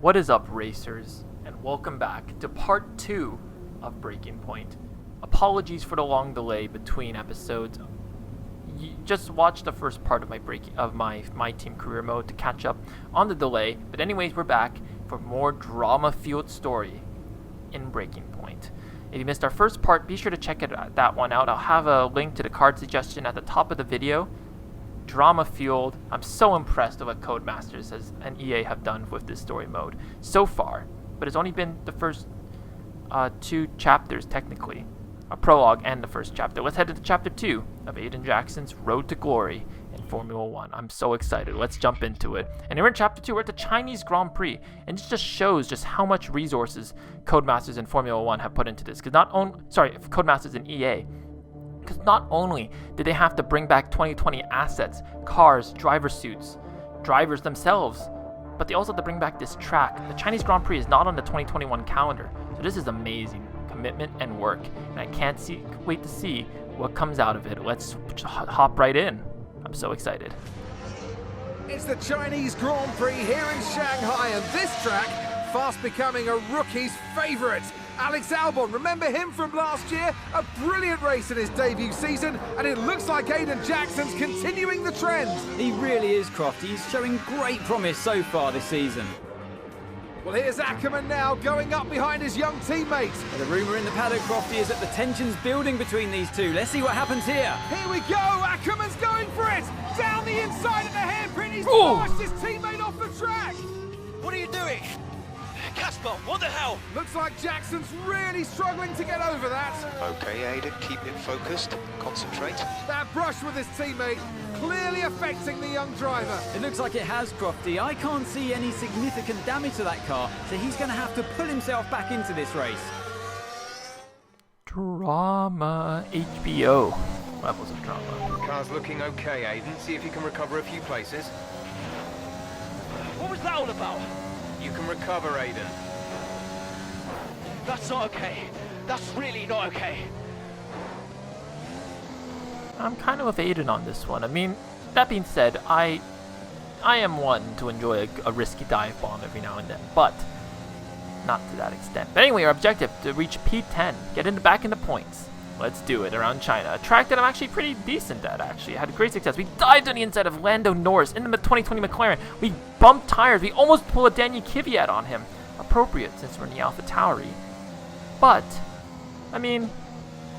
What is up, racers, and welcome back to part 2 of Breaking Point. Apologies for the long delay between episodes. You just watched the first part of my team career mode to catch up on the delay. But anyways, we're back for more drama-fueled story in Breaking Point. If you missed our first part, be sure to check that one out. I'll have a link to the card suggestion at the top of the video. Drama-fueled. I'm so impressed with what Codemasters and EA have done with this story mode so far. But it's only been the first 2 chapters, technically. A prologue and the first chapter. Let's head into chapter 2 of Aiden Jackson's Road to Glory in Formula 1. I'm so excited. Let's jump into it. And we're in chapter 2. We're at the Chinese Grand Prix. And it just shows just how much resources Codemasters and Formula 1 have put into this. Codemasters and EA. Because not only did they have to bring back 2020 assets, cars, driver suits, drivers themselves, but they also have to bring back this track. The Chinese Grand Prix is not on the 2021 calendar, so this is amazing commitment and work, and I can't wait to see what comes out of it. Let's hop right in. I'm so excited. It's the Chinese Grand Prix here in Shanghai, and this track fast becoming a rookie's favourite. Alex Albon, remember him from last year? A brilliant race in his debut season, and it looks like Aiden Jackson's continuing the trend. He really is, Crofty. He's showing great promise so far this season. Well, here's Ackerman now, going up behind his young teammate. The rumour in the paddock, Crofty, is that the tension's building between these two. Let's see what happens here. Here we go, Ackerman's going for it! Down the inside of the hairpin, he's pushed his teammate off the track! What are you doing? Casper, what the hell? Looks like Jackson's really struggling to get over that. Okay, Aiden, keep it focused. Concentrate. That brush with his teammate clearly affecting the young driver. It looks like it has, Crofty. I can't see any significant damage to that car, so he's going to have to pull himself back into this race. Drama. HBO. Levels of drama. Car's looking okay, Aiden. See if you can recover a few places. What was that all about? You can recover, Aiden. That's not okay. That's really not okay. I'm kind of with Aiden on this one. I mean, that being said, I am one to enjoy a risky dive bomb every now and then, but not to that extent. But anyway, our objective to reach P10, get back into points. Let's do it around China. A track that I'm actually pretty decent at, actually. I had great success. We dived on the inside of Lando Norris in the 2020 McLaren. We bumped tires. We almost pulled a Daniel Kvyat on him. Appropriate since we're in the AlphaTauri. But, I mean,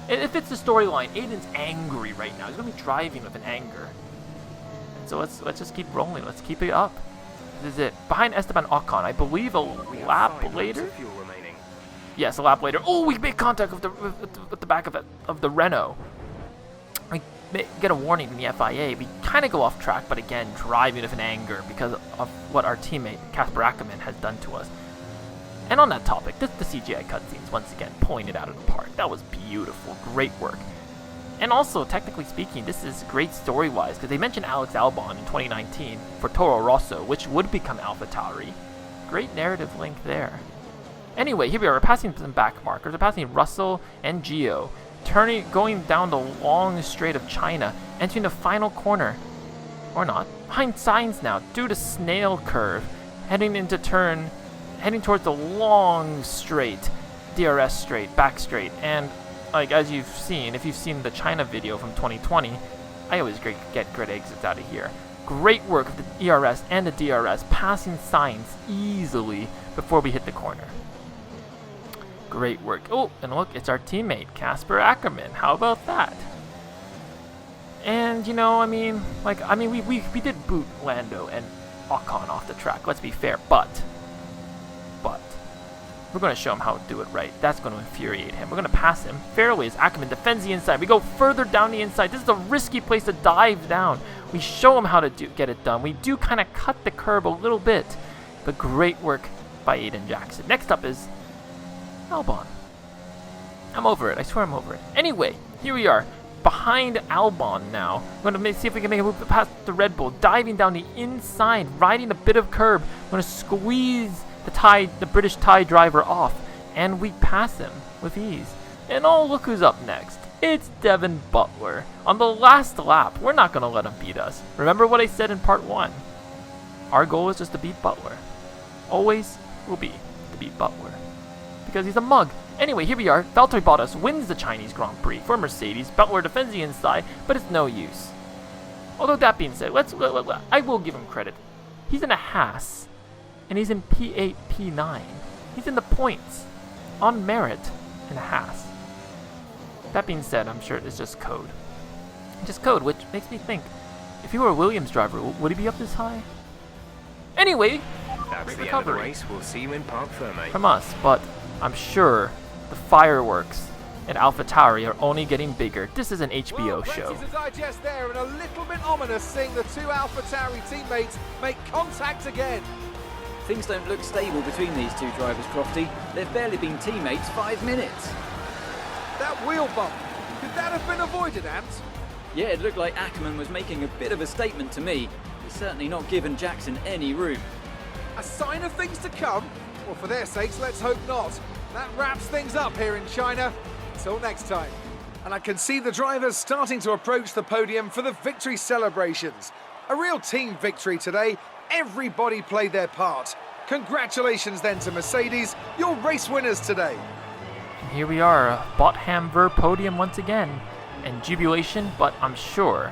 it fits the storyline. Aiden's angry right now. He's going to be driving with an anger. So let's just keep rolling. Let's keep it up. This is it. Behind Esteban Ocon, I believe a lap later. Yes, a lap later. Oh, we make contact with the back of the Renault. We get a warning from the FIA. We kind of go off track, but again, driving with an anger because of what our teammate Casper Ackerman has done to us. And on that topic, the CGI cutscenes once again pulling it out of the park. That was beautiful, great work. And also, technically speaking, this is great story-wise because they mentioned Alex Albon in 2019 for Toro Rosso, which would become AlphaTauri. Great narrative link there. Anyway, here we are. We're passing some back markers. We're passing Russell and Gio, going down the long straight of China, entering the final corner, or not. Behind Sainz now, due to snail curve, heading towards the long straight, DRS straight, back straight, and like as you've seen, if you've seen the China video from 2020, I always get great exits out of here. Great work of the ERS and the DRS, passing Sainz easily before we hit the corner. Great work. Oh, and look, it's our teammate, Casper Ackerman. How about that? And, you know, we did boot Lando and Ocon off the track, let's be fair, but we're going to show him how to do it right. That's going to infuriate him. We're going to pass him fairly as Ackerman defends the inside. We go further down the inside. This is a risky place to dive down. We show him how to get it done. We do kind of cut the curb a little bit, but great work by Aiden Jackson. Next up is Albon. I'm over it. I swear I'm over it. Anyway, here we are. Behind Albon now. We're going to see if we can make a move past the Red Bull. Diving down the inside. Riding a bit of curb. We're going to squeeze the British Thai driver off. And we pass him with ease. And oh, look who's up next. It's Devin Butler. On the last lap, we're not going to let him beat us. Remember what I said in part 1. Our goal is just to beat Butler. Always will be to beat Butler. Because he's a mug. Anyway, here we are. Valtteri Bottas wins the Chinese Grand Prix for Mercedes. Butler defends the inside, but it's no use. Although that being said, I will give him credit. He's in a Haas, and he's in P8, P9. He's in the points, on merit, in a Haas. That being said, I'm sure it's just code. Just code, which makes me think, if he were a Williams driver, would he be up this high? Anyway, That's the recovery end of the race. We'll see you in Parc Ferme. from us, but I'm sure the fireworks in AlphaTauri are only getting bigger. This is an HBO show. Plenty to digest there, and a little bit ominous seeing the two AlphaTauri teammates make contact again. Things don't look stable between these two drivers, Crofty. They've barely been teammates 5 minutes. That wheel bump, could that have been avoided, Ant? Yeah, it looked like Ackerman was making a bit of a statement to me. He's certainly not given Jackson any room. A sign of things to come? Well, for their sakes, let's hope not. That wraps things up here in China. Until next time. And I can see the drivers starting to approach the podium for the victory celebrations. A real team victory today. Everybody played their part. Congratulations then to Mercedes, your race winners today. And here we are, Botham Ver podium once again. And jubilation, but I'm sure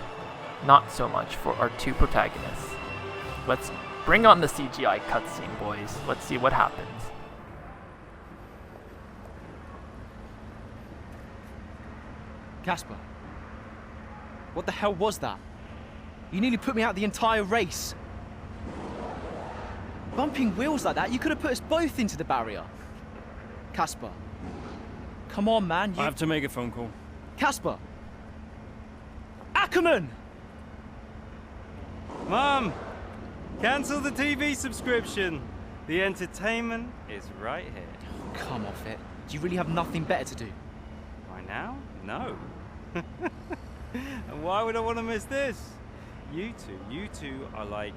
not so much for our two protagonists. Let's bring on the CGI cutscene, boys. Let's see what happens. Casper, what the hell was that? You nearly put me out the entire race. Bumping wheels like that, you could have put us both into the barrier. Casper, come on, man. I have to make a phone call. Casper! Ackerman! Mom! Cancel the TV subscription. The entertainment is right here. Come off it. Do you really have nothing better to do? Right now? No. And why would I want to miss this? You two are like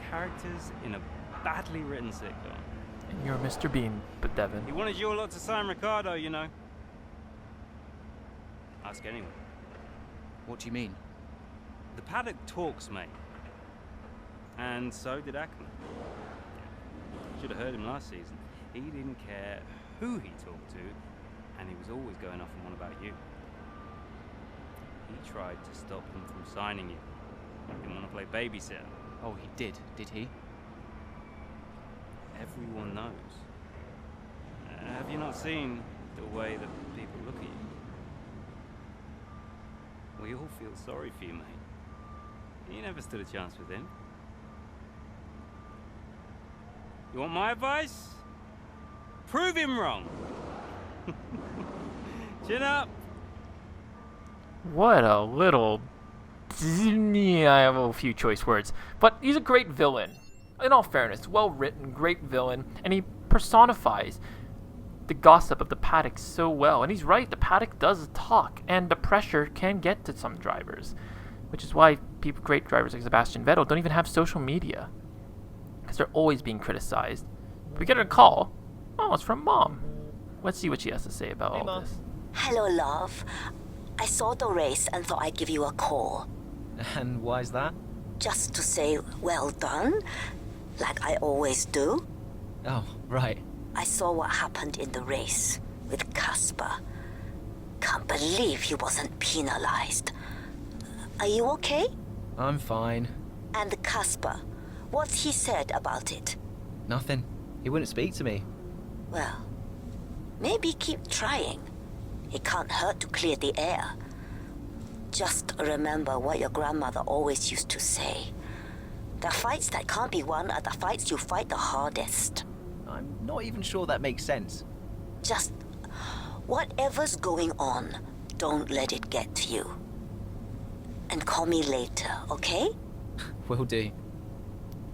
characters in a badly written sitcom. And you're Mr. Bean, but Devin. He wanted your lot to sign Ricardo, you know. Ask anyone. What do you mean? The paddock talks, mate. And so did Ackerman. Should have heard him last season. He didn't care who he talked to, and he was always going off and on about you. He tried to stop them from signing you. He didn't want to play babysitter. Oh, he did he? Everyone knows. Have you not seen the way that people look at you? We all feel sorry for you, mate. You never stood a chance with him. You want my advice? Prove him wrong. Chin up. What a little... I have a few choice words. But he's a great villain. In all fairness, well written, great villain. And he personifies the gossip of the paddock so well. And he's right, the paddock does talk. And the pressure can get to some drivers. Which is why great drivers like Sebastian Vettel don't even have social media. Because they're always being criticized. We get a call. Oh, it's from Mom. Let's see what she has to say about all Mom. this. Hello, love. I saw the race and thought I'd give you a call. And why's that? Just to say well done, like I always do. Oh, right. I saw what happened in the race with Casper. Can't believe he wasn't penalized. Are you okay? I'm fine. And Casper, what's he said about it? Nothing. He wouldn't speak to me. Well, maybe keep trying. It can't hurt to clear the air. Just remember what your grandmother always used to say. The fights that can't be won are the fights you fight the hardest. I'm not even sure that makes sense. Just whatever's going on, don't let it get to you. And call me later, okay? Will do.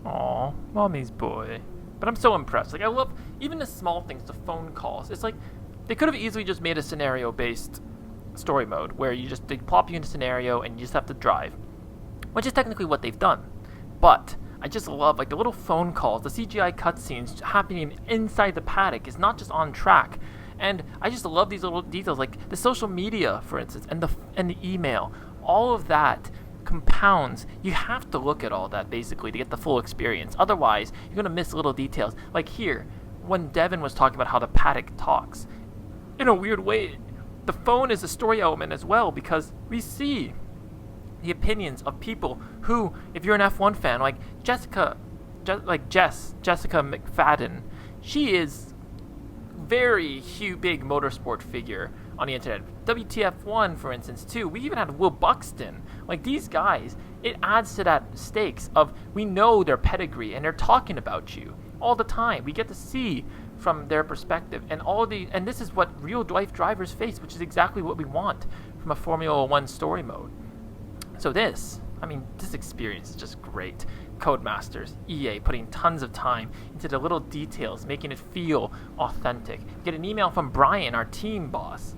Aw, mommy's boy. But I'm so impressed. Like, I love even the small things, the phone calls. It's like they could have easily just made a scenario-based story mode where they plop you into a scenario and you just have to drive, which is technically what they've done. But I just love like the little phone calls, the CGI cutscenes happening inside the paddock is not just on track. And I just love these little details, like the social media, for instance, and the email. All of that compounds. You have to look at all that basically to get the full experience. Otherwise, you're gonna miss little details. Like here, when Devin was talking about how the paddock talks, in a weird way, the phone is a story element as well, because we see the opinions of people who, if you're an F1 fan, like Jessica McFadden, she is very big motorsport figure on the internet. WTF1, for instance, too. We even had Will Buxton. Like, these guys, it adds to that stakes of, we know their pedigree and they're talking about you all the time. We get to see from their perspective, and this is what real life drivers face, which is exactly what we want from a Formula One story mode. So this experience is just great. Codemasters, EA, putting tons of time into the little details, making it feel authentic. Get an email from Brian, our team boss,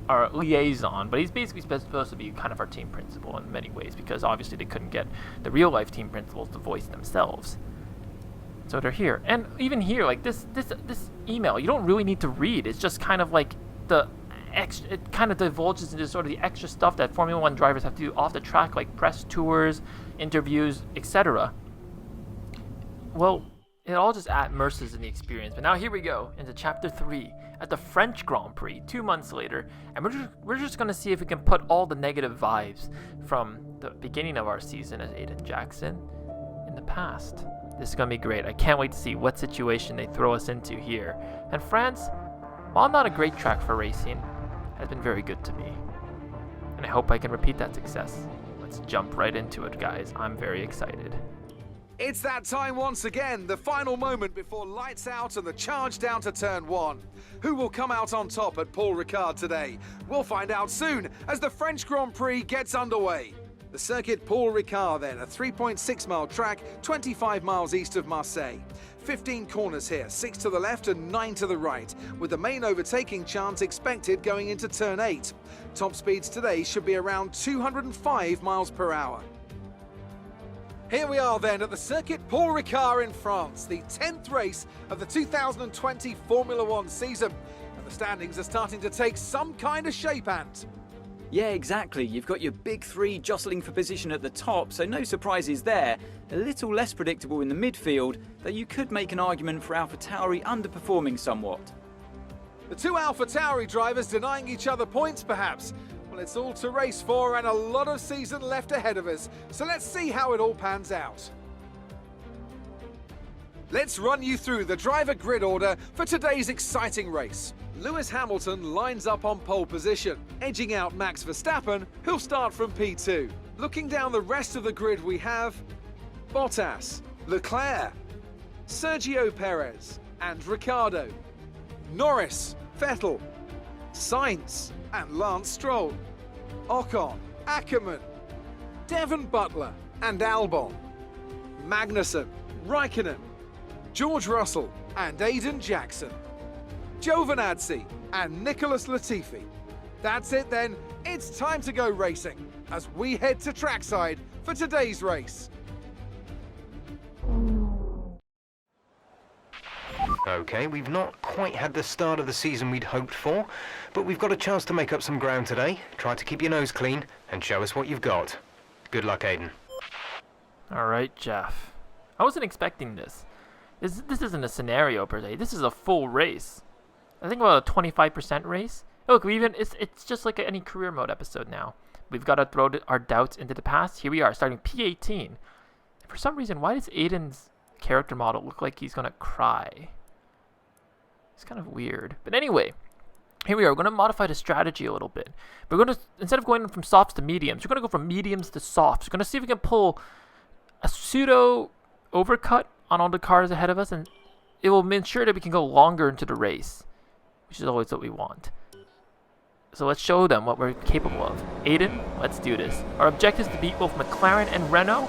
our liaison, but he's basically supposed to be kind of our team principal in many ways, because obviously they couldn't get the real life team principals to voice themselves. So they're here, and even here, like this email, you don't really need to read. It's just kind of like it kind of divulges into sort of the extra stuff that Formula One drivers have to do off the track, like press tours, interviews, etc. Well, it all just immerses in the experience. But now here we go into Chapter 3 at the French Grand Prix 2 months later, and we're just going to see if we can put all the negative vibes from the beginning of our season as Aiden Jackson in the past. This is going to be great. I can't wait to see what situation they throw us into here. And France, while not a great track for racing, has been very good to me. And I hope I can repeat that success. Let's jump right into it, guys. I'm very excited. It's that time once again, the final moment before lights out and the charge down to turn 1. Who will come out on top at Paul Ricard today? We'll find out soon as the French Grand Prix gets underway. The circuit Paul Ricard then, a 3.6 mile track, 25 miles east of Marseille. 15 corners here, 6 to the left and 9 to the right, with the main overtaking chance expected going into turn 8. Top speeds today should be around 205 miles per hour. Here we are then at the circuit Paul Ricard in France, the 10th race of the 2020 Formula One season. And the standings are starting to take some kind of shape, Ant. Yeah, exactly. You've got your big three jostling for position at the top, so no surprises there. A little less predictable in the midfield, though you could make an argument for AlphaTauri underperforming somewhat. The two AlphaTauri drivers denying each other points, perhaps. Well, it's all to race for and a lot of season left ahead of us, so let's see how it all pans out. Let's run you through the driver grid order for today's exciting race. Lewis Hamilton lines up on pole position, edging out Max Verstappen, who'll start from P2. Looking down the rest of the grid, we have Bottas, Leclerc, Sergio Perez and Ricciardo, Norris, Vettel, Sainz and Lance Stroll, Ocon, Ackermann, Devon Butler and Albon, Magnussen, Raikkonen, George Russell and Aiden Jackson, Giovinazzi and Nicholas Latifi. That's it then, it's time to go racing as we head to trackside for today's race. Okay, we've not quite had the start of the season we'd hoped for, but we've got a chance to make up some ground today. Try to keep your nose clean and show us what you've got. Good luck, Aiden. Alright, Jeff. I wasn't expecting this. This isn't a scenario per se. This is a full race. I think about a 25% race. Look, it's just like any career mode episode now. We've got to throw our doubts into the past. Here we are, starting P18. For some reason, why does Aiden's character model look like he's gonna cry? It's kind of weird. But anyway, here we are. We're going to modify the strategy a little bit. We're going to, instead of going from softs to mediums, we're going to go from mediums to softs. We're going to see if we can pull a pseudo overcut on all the cars ahead of us, and it will ensure that we can go longer into the race, which is always what we want. So let's show them what we're capable of. Aiden, let's do this. Our objective is to beat both McLaren and Renault.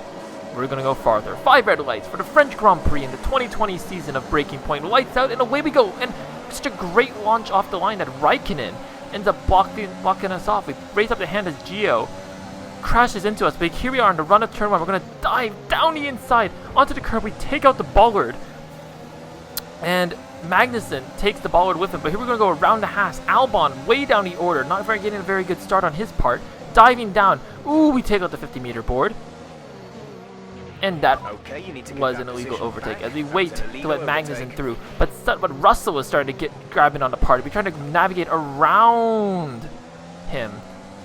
We're going to go farther. 5 red lights for the French Grand Prix in the 2020 season of Breaking Point. Lights out, and away we go. And such a great launch off the line that Raikkonen ends up blocking us off. We raise up the hand as Gio crashes into us. But here we are on the run of turn 1. We're going to dive down the inside onto the curb. We take out the bollard. And Magnussen takes the bollard with him. But here we're going to go around the Haas. Albon way down the order. Not getting a very good start on his part. Diving down. Ooh, we take out the 50-meter board. And that Okay, you need to get was that an illegal position overtake back. as we That's wait an to illegal let Magnussen overtake. through. But Russell was starting to get grabbing on the party. We're trying to navigate around him,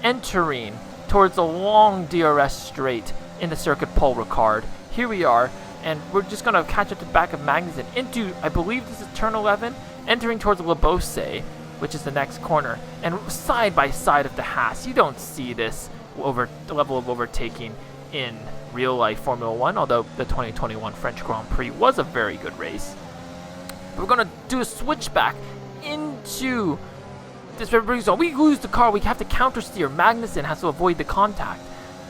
entering towards a long DRS straight in the circuit pole, Ricard. Here we are, and we're just going to catch up to the back of Magnussen into, I believe this is turn 11, entering towards Labose, which is the next corner, and side by side of the Haas. You don't see this level of overtaking in real life Formula 1, although the 2021 French Grand Prix was a very good race. We're going to do a switchback into this February zone. We lose the car, we have to counter steer. Magnussen has to avoid the contact.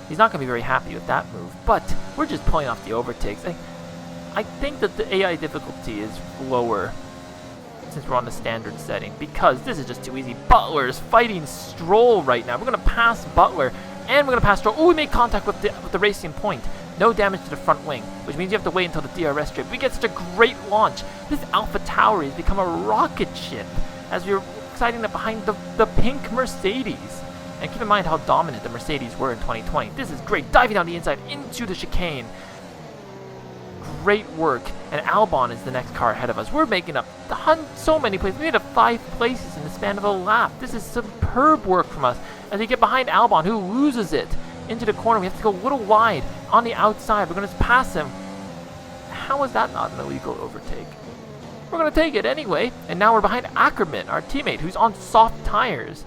He's not going to be very happy with that move, but we're just pulling off the overtakes. I think that the AI difficulty is lower since we're on the standard setting, because this is just too easy. Butler is fighting Stroll right now. We're going to pass Butler, and we're going to pass Stroll. Oh, we made contact with the racing point. No damage to the front wing, which means you have to wait until the DRS strip. We get such a great launch. This Alpha Tauri has become a rocket ship as we're exciting it behind the pink Mercedes. And keep in mind how dominant the Mercedes were in 2020. This is great. Diving down the inside into the chicane. Great work. And Albon is the next car ahead of us. We're making up so many places. We made up 5 places in the span of a lap. This is superb work from us. As we get behind Albon, who loses it into the corner. We have to go a little wide on the outside. We're going to pass him. How is that not an illegal overtake? We're going to take it anyway. And now we're behind Ackerman, our teammate, who's on soft tires.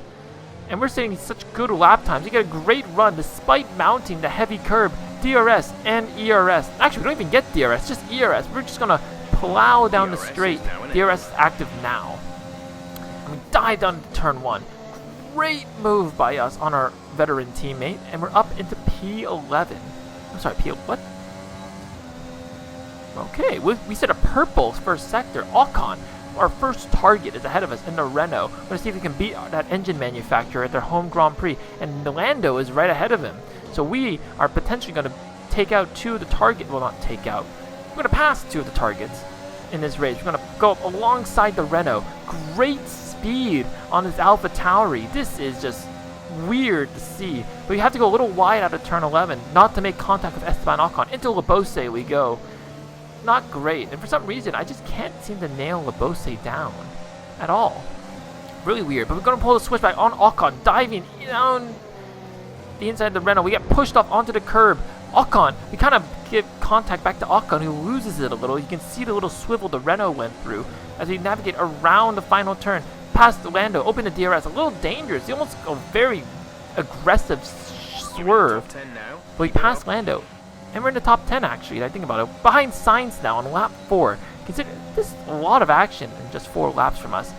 And we're setting such good lap times. We get a great run despite mounting the heavy curb, DRS and ERS. Actually, we don't even get DRS, just ERS. We're just going to plow down the straight. DRS is active now. And we dive down to turn 1. Great move by us on our veteran teammate. And we're up into P11. I'm sorry, what? Okay, we set a purple first sector. Ocon, our first target, is ahead of us in the Renault. We're going to see if we can beat that engine manufacturer at their home Grand Prix. And Lando is right ahead of him. So we are potentially going to take out 2 of the target. Well, not take out. We're going to pass 2 of the targets in this race. We're going to go alongside the Renault. Great speed on this Alpha Tauri. This is just weird to see. But we have to go a little wide out of turn 11, not to make contact with Esteban Ocon. Into Labose we go. Not great, and for some reason I just can't seem to nail Labose down at all. Really weird, but we're going to pull the switchback on Ocon, diving down the inside of the Renault. We get pushed off onto the curb. Ocon, we kind of give contact back to Ocon, who loses it a little. You can see the little swivel the Renault went through as we navigate around the final turn. Past Lando, open the DRS, a little dangerous. Almost a very aggressive swerve. But we passed Lando. And we're in the top 10 actually, I think about it. Behind Sainz now on lap 4. Consider this is a lot of action in just 4 laps from us.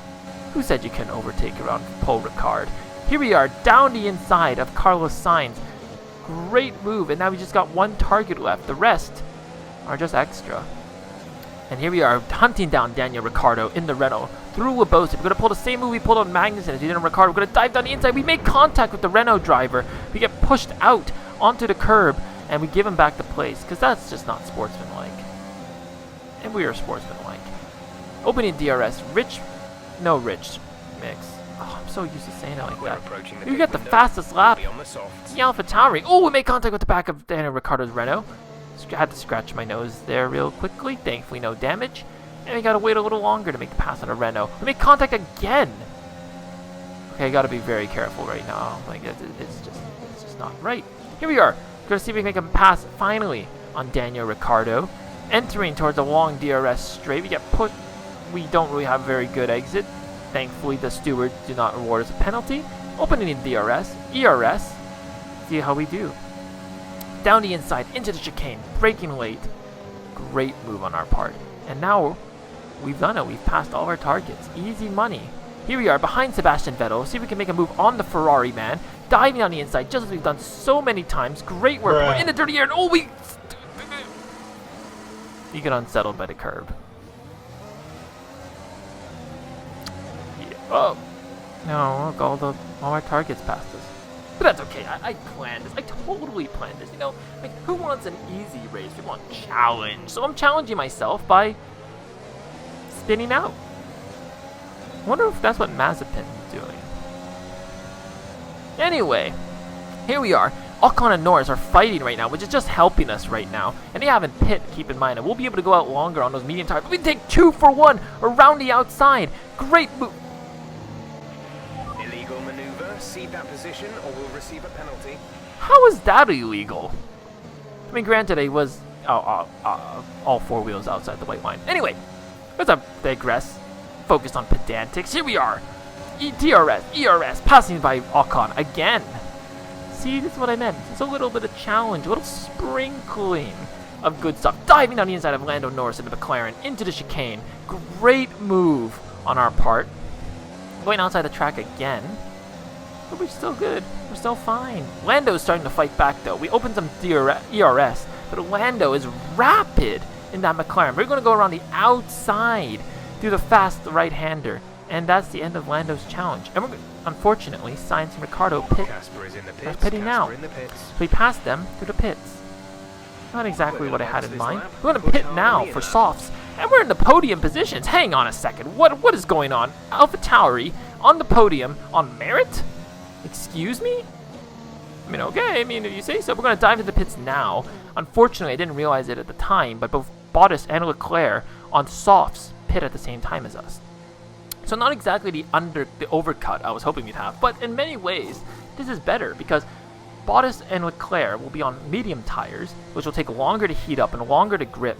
Who said you couldn't overtake around Paul Ricard? Here we are, down the inside of Carlos Sainz. Great move, and now we just got 1 target left. The rest are just extra. And here we are, hunting down Daniel Ricciardo in the Renault through Labose. We're going to pull the same move we pulled on Magnussen as we did on Ricciardo. We're going to dive down the inside. We make contact with the Renault driver. We get pushed out onto the curb. And we give him back the place, because that's just not sportsmanlike. And we are sportsmanlike. Opening DRS, Rich mix. Oh, I'm so used to saying it like that. We got the fastest lap. The Alpha Tauri. Oh, we made contact with the back of Daniel Ricciardo's Renault. I had to scratch my nose there real quickly. Thankfully, no damage. And we gotta wait a little longer to make the pass on a Renault. We make contact again. Okay, I gotta be very careful right now. Like it's just not right. Here we are. We're going to see if we can make a pass finally on Daniel Ricciardo. Entering towards a long DRS straight. We don't really have a very good exit. Thankfully, the stewards do not reward us a penalty. Opening in DRS, ERS. See how we do. Down the inside, into the chicane, braking late. Great move on our part. And now, we've done it. We've passed all our targets. Easy money. Here we are, behind Sebastian Vettel. See if we can make a move on the Ferrari man. Diving on the inside, just as we've done so many times. Great work. We're in the dirty air, and oh, you get unsettled by the curb. Yeah. Oh. No, look, all our targets passed us. But that's okay, I planned this. I totally planned this, you know? Like, who wants an easy race? We want challenge. So I'm challenging myself by spinning out. I wonder if that's what Mazepin is doing. Anyway, here we are. Ocon and Norris are fighting right now, which is just helping us right now. And they haven't pit, keep in mind. And we'll be able to go out longer on those medium tires. We take 2 for 1 around the outside. Great move. Illegal maneuver. Cede that position or we'll receive a penalty. How is that illegal? I mean, granted, it was all 4 wheels outside the white line. Anyway, let's digress. Focus on pedantics. Here we are. DRS, ERS, passing by Ocon again. See, this is what I meant. It's a little bit of challenge, a little sprinkling of good stuff. Diving on the inside of Lando Norris into McLaren, into the chicane. Great move on our part. Going outside the track again. But we're still good. We're still fine. Lando's starting to fight back, though. We opened some ERS, but Lando is rapid in that McLaren. We're going to go around the outside, do the fast right-hander. And that's the end of Lando's challenge. And we're, unfortunately, Sainz and Ricciardo pitting now. So we passed them through the pits. Not exactly what I had in mind. We're going to pit now for softs. And we're in the podium positions. Hang on a second. What is going on? AlphaTauri on the podium on merit? Excuse me? I mean, okay, if you say so. We're going to dive into the pits now. Unfortunately, I didn't realize it at the time, but both Bottas and Leclerc on softs pit at the same time as us. So not exactly the overcut I was hoping we'd have, but in many ways, this is better because Bottas and Leclerc will be on medium tires, which will take longer to heat up and longer to grip.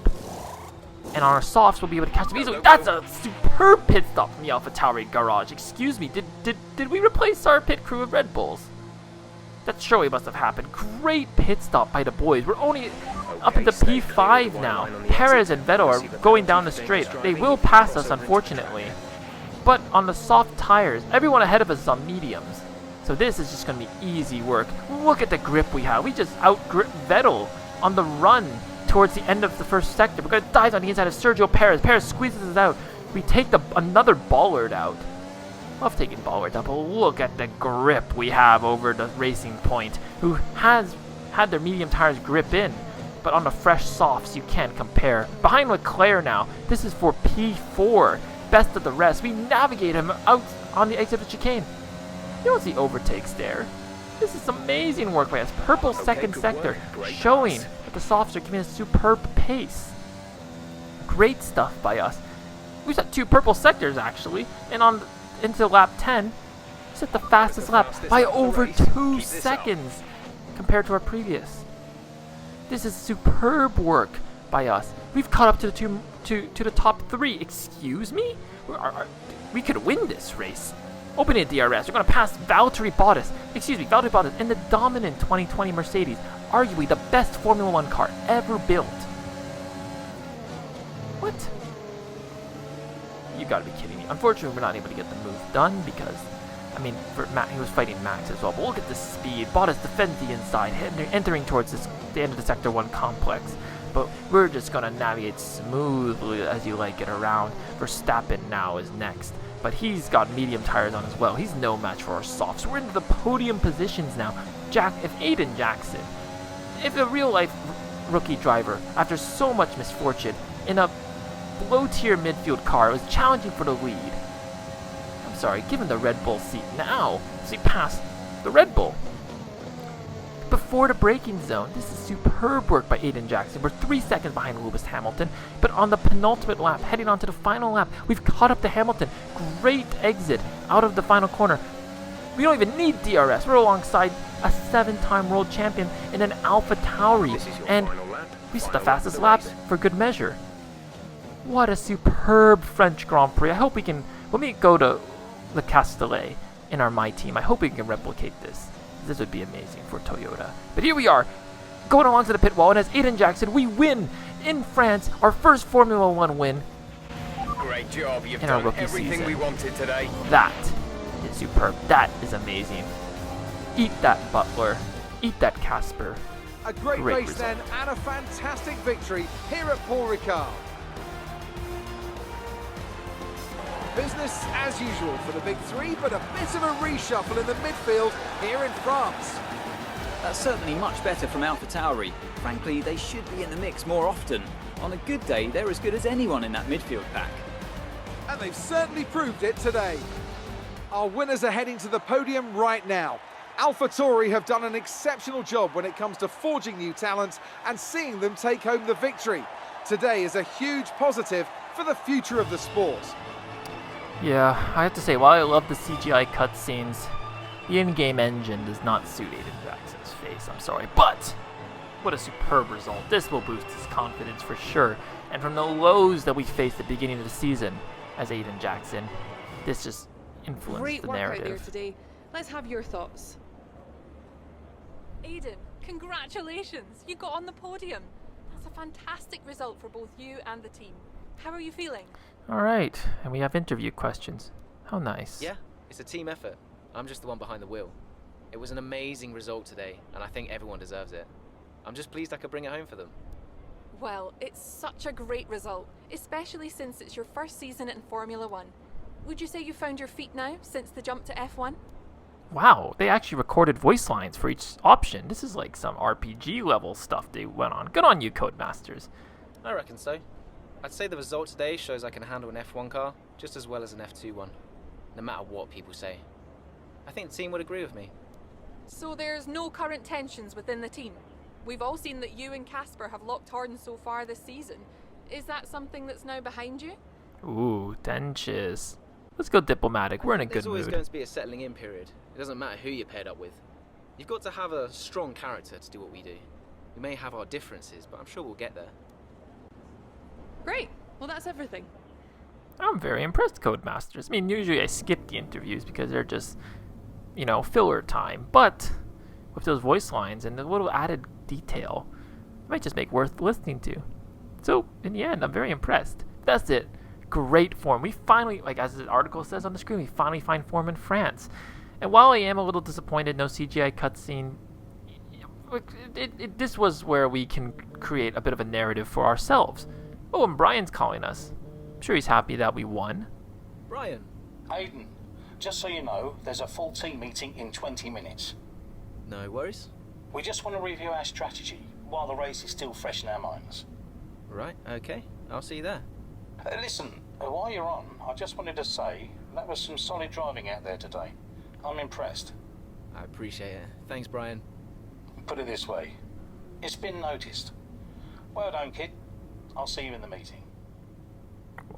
And on our softs, we'll be able to catch them easily. That's a superb pit stop from the AlphaTauri garage. Excuse me, did we replace our pit crew with Red Bulls? That surely must have happened. Great pit stop by the boys. We're only up into P5 now. Perez and Vettel are going down the straight. They will pass us, unfortunately. But on the soft tires, everyone ahead of us is on mediums. So this is just going to be easy work. Look at the grip we have. We just out-grip Vettel on the run towards the end of the first sector. We're going to dive on the inside of Sergio Perez. Perez squeezes us out. We take another Bollard out. Love taking Bollard out, but look at the grip we have over the Racing Point, who has had their medium tires grip in. But on the fresh softs, you can't compare. Behind Leclerc now, this is for P4. Best of the rest. We navigate him out on the exit of the chicane. You don't see overtakes there. This is amazing work by us. Purple second sector, showing that the softs are giving us superb pace. Great stuff by us. We set 2 purple sectors actually, and into lap 10, set the fastest lap by over 2 seconds compared to our previous. This is superb work by us. We've caught up to the top 3. Excuse me? We could win this race. Opening a DRS, we're going to pass Valtteri Bottas in the dominant 2020 Mercedes, arguably the best Formula 1 car ever built. What? You gotta be kidding me. Unfortunately, we're not able to get the move done because, he was fighting Max as well. But look at the speed. Bottas defends the inside, entering towards the end of the Sector 1 complex. But we're just going to navigate smoothly as you like it around. Verstappen now is next. But he's got medium tires on as well. He's no match for our softs. We're into the podium positions now. If Aiden Jackson, if a real-life rookie driver, after so much misfortune, in a low-tier midfield car, was challenging for the lead. I'm sorry, given the Red Bull seat now, as he passed the Red Bull. Before the braking zone, this is superb work by Aiden Jackson. We're 3 seconds behind Lewis Hamilton, but on the penultimate lap, heading on to the final lap, we've caught up to Hamilton. Great exit out of the final corner. We don't even need DRS. We're alongside a 7-time world champion in an AlphaTauri, and we set the fastest laps for good measure. What a superb French Grand Prix. I hope we can, when we go to Le Castellet in our My Team, I hope we can replicate this. This would be amazing for Toyota. But here we are, going along to the pit wall, and as Aiden Jackson, we win in France, our first Formula 1 win. Great job, you've in our done rookie everything season. we wanted today. That is superb. That is amazing. Eat that, Butler. Eat that, Casper. A great race result. then, and a fantastic victory here at Paul Ricard. Business as usual for the big 3, but a bit of a reshuffle in the midfield here in France. That's certainly much better from AlphaTauri. Frankly, they should be in the mix more often. On a good day, they're as good as anyone in that midfield pack. And they've certainly proved it today. Our winners are heading to the podium right now. AlphaTauri have done an exceptional job when it comes to forging new talent and seeing them take home the victory. Today is a huge positive for the future of the sport. Yeah, I have to say, while I love the CGI cutscenes, the in-game engine does not suit Aiden Jackson's face, I'm sorry. But, what a superb result. This will boost his confidence for sure. And from the lows that we faced at the beginning of the season as Aiden Jackson, this just influenced Great the work out there narrative. today. Let's have your thoughts. Aiden, congratulations! You got on the podium. That's a fantastic result for both you and the team. How are you feeling? Alright, and we have interview questions. How nice. Yeah, it's a team effort. I'm just the one behind the wheel. It was an amazing result today, and I think everyone deserves it. I'm just pleased I could bring it home for them. Well, it's such a great result, especially since it's your first season in Formula One. Would you say you found your feet now since the jump to F1? Wow, they actually recorded voice lines for each option. This is like some RPG level stuff they went on. Good on you, Codemasters. I reckon so. I'd say the result today shows I can handle an F1 car just as well as an F2 one, no matter what people say. I think the team would agree with me. So there's no current tensions within the team. We've all seen that you and Casper have locked horns so far this season. Is that something that's now behind you? Ooh, tensions. Let's go diplomatic. We're in a good There's always mood. going to be a settling in period. It doesn't matter who you're paired up with. You've got to have a strong character to do what we do. We may have our differences, but I'm sure we'll get there. Great. Well, that's everything. I'm very impressed, Codemasters. I mean, usually I skip the interviews because they're just, you know, filler time. But with those voice lines and the little added detail, it might just make worth listening to. So, in the end, I'm very impressed. That's it. Great form. We finally, like as the article says on the screen, we finally find form in France. And while I am a little disappointed, no CGI cutscene, this was where we can create a bit of a narrative for ourselves. Oh, and Brian's calling us. I'm sure he's happy that we won. Brian. Aiden, just so you know, there's a full team meeting in 20 minutes. No worries. We just want to review our strategy while the race is still fresh in our minds. Right, okay. I'll see you there. Listen, while you're on, I just wanted to say that was some solid driving out there today. I'm impressed. I appreciate it. Thanks, Brian. Put it this way, it's been noticed. Well done, kid. I'll see you in the meeting.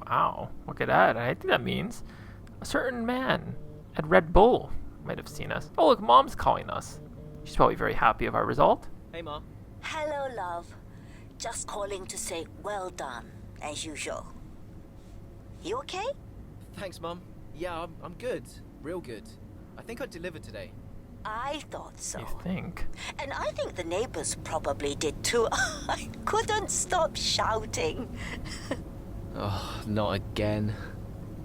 Wow, look at that. I think that means a certain man at Red Bull might have seen us. Oh, look, Mom's calling us. She's probably very happy of our result. Hey, Mom. Hello, love. Just calling to say well done, as usual. You okay? Thanks, Mom. Yeah, I'm good. Real good. I think I delivered today. I thought so. You think? And I think the neighbors probably did too. I couldn't stop shouting. Oh, not again.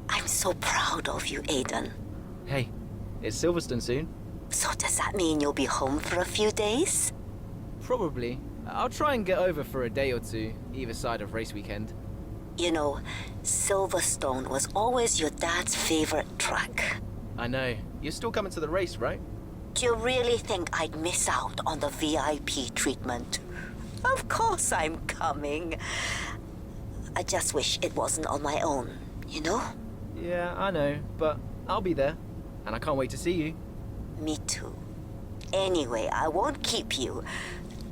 I'm so proud of you, Aiden. Hey, it's Silverstone soon. So does that mean you'll be home for a few days? Probably. I'll try and get over for a day or two, either side of race weekend. You know, Silverstone was always your dad's favorite track. I know. You're still coming to the race, right? Do you really think I'd miss out on the VIP treatment? Of course I'm coming. I just wish it wasn't on my own, you know? Yeah, I know, but I'll be there. And I can't wait to see you. Me too. Anyway, I won't keep you.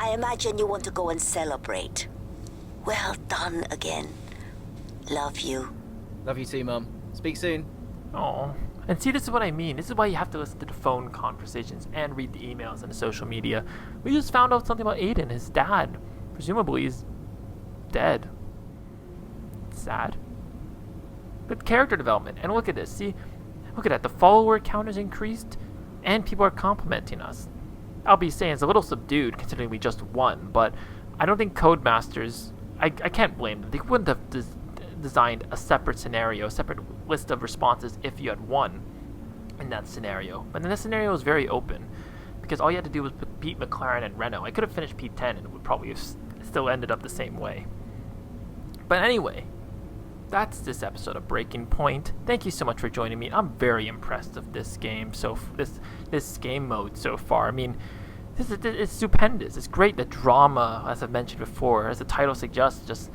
I imagine you want to go and celebrate. Well done again. Love you. Love you too, Mum. Speak soon. Oh, and see, this is what I mean. This is why you have to listen to the phone conversations and read the emails and the social media. We just found out something about Aiden. His dad, presumably, is dead. Sad. But character development. And look at this. See, look at that. The follower count has increased, and people are complimenting us. I'll be saying it's a little subdued considering we just won, but I don't think Codemasters, I can't blame them. They wouldn't have designed a separate scenario, a separate list of responses if you had won in that scenario. But then the scenario was very open because all you had to do was beat McLaren and Renault. I could have finished P10 and it would probably have still ended up the same way. But anyway, that's this episode of Breaking Point. Thank you so much for joining me. I'm very impressed of this game, this game mode so far. I mean, it's stupendous. It's great. The drama, as I've mentioned before, as the title suggests, just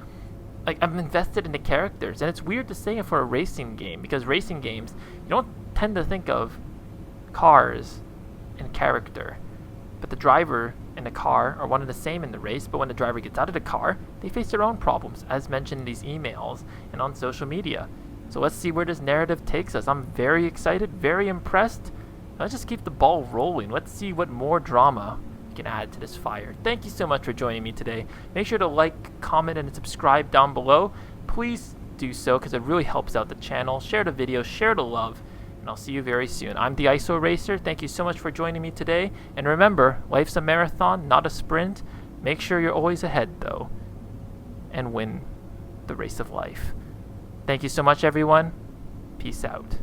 like I'm invested in the characters. And it's weird to say it for a racing game because racing games, you don't tend to think of cars and character. But the driver and the car are one and the same in the race, but when the driver gets out of the car, they face their own problems, as mentioned in these emails and on social media. So let's see where this narrative takes us. I'm very excited, very impressed. Let's just keep the ball rolling. Let's see what more drama we can add to this fire. Thank you so much for joining me today. Make sure to like, comment, and subscribe down below. Please do so because it really helps out the channel. Share the video, share the love, and I'll see you very soon. I'm the ISO Racer. Thank you so much for joining me today. And remember, life's a marathon, not a sprint. Make sure you're always ahead, though, and win the race of life. Thank you so much, everyone. Peace out.